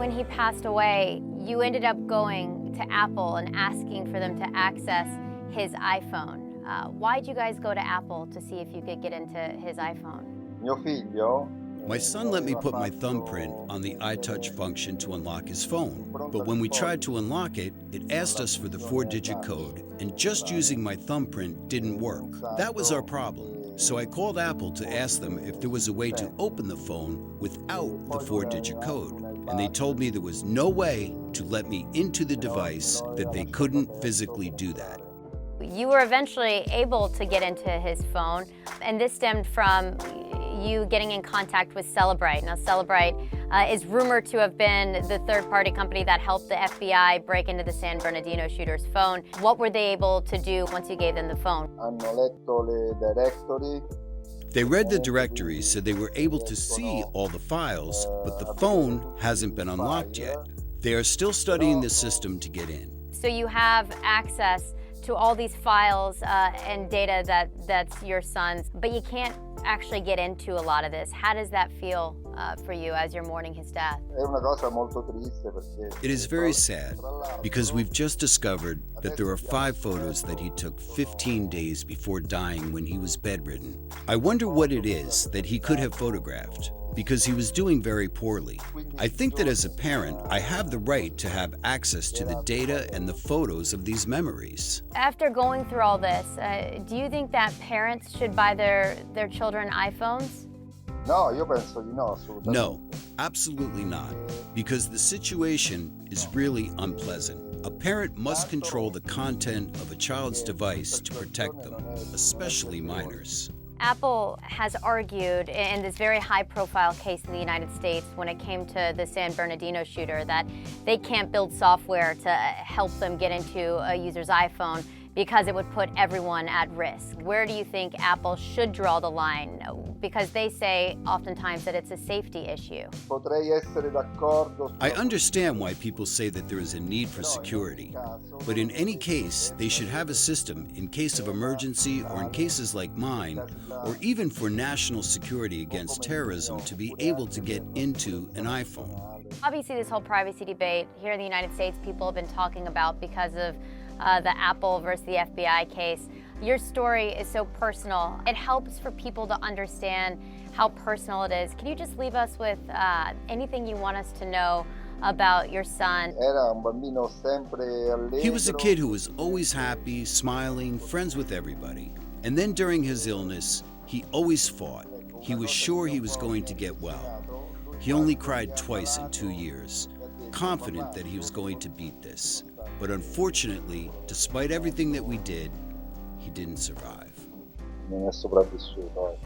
when he passed away, you ended up going to Apple and asking for them to access his iPhone. Why'd you guys go to Apple to see if you could get into his iPhone? Mio figlio. My son let me put my thumbprint on the iTouch function to unlock his phone, but when we tried to unlock it, it asked us for the 4-digit code, and just using my thumbprint didn't work. That was our problem, so I called Apple to ask them if there was a way to open the phone without the 4-digit code, and they told me there was no way to let me into the device, that they couldn't physically do that. You were eventually able to get into his phone, and this stemmed from you getting in contact with Cellebrite. Now, Cellebrite is rumored to have been the third-party company that helped the FBI break into the San Bernardino shooter's phone. What were they able to do once you gave them the phone? Hanno letto le directory. They read the directory, so they were able to see all the files, but the phone hasn't been unlocked yet. They are still studying the system to get in. So you have access to all these files and data that's your son's, but you can't actually get into a lot of this. How does that feel for you as you're mourning his death? È una cosa molto triste perché It is very sad, because we've just discovered that there are 5 photos that he took 15 days before dying when he was bedridden. I wonder what it is that he could have photographed, because he was doing very poorly. I think that as a parent, I have the right to have access to the data and the photos of these memories. After going through all this, do you think that parents should buy their children iPhones? No, io penso di no, assolutamente. No, absolutely not, because the situation is really unpleasant. A parent must control the content of a child's device to protect them, especially minors. Apple has argued in this very high-profile case in the United States when it came to the San Bernardino shooter that they can't build software to help them get into a user's iPhone because it would put everyone at risk. Where do you think Apple should draw the line? Because they say oftentimes that it's a safety issue. Potrei essere d'accordo. I understand why people say that there is a need for security, but in any case, they should have a system in case of emergency or in cases like mine, or even for national security against terrorism to be able to get into an iPhone. Obviously, this whole privacy debate here in the United States, people have been talking about because of the Apple versus the FBI case. Your story is so personal. It helps for people to understand how personal it is. Can you just leave us with anything you want us to know about your son? Era un bambino sempre allegro. He was a kid who was always happy, smiling, friends with everybody. And then during his illness, he always fought. He was sure he was going to get well. He only cried twice in 2 years, confident that he was going to beat this. But unfortunately, despite everything that we did, he didn't survive. Non è sopravvissuto.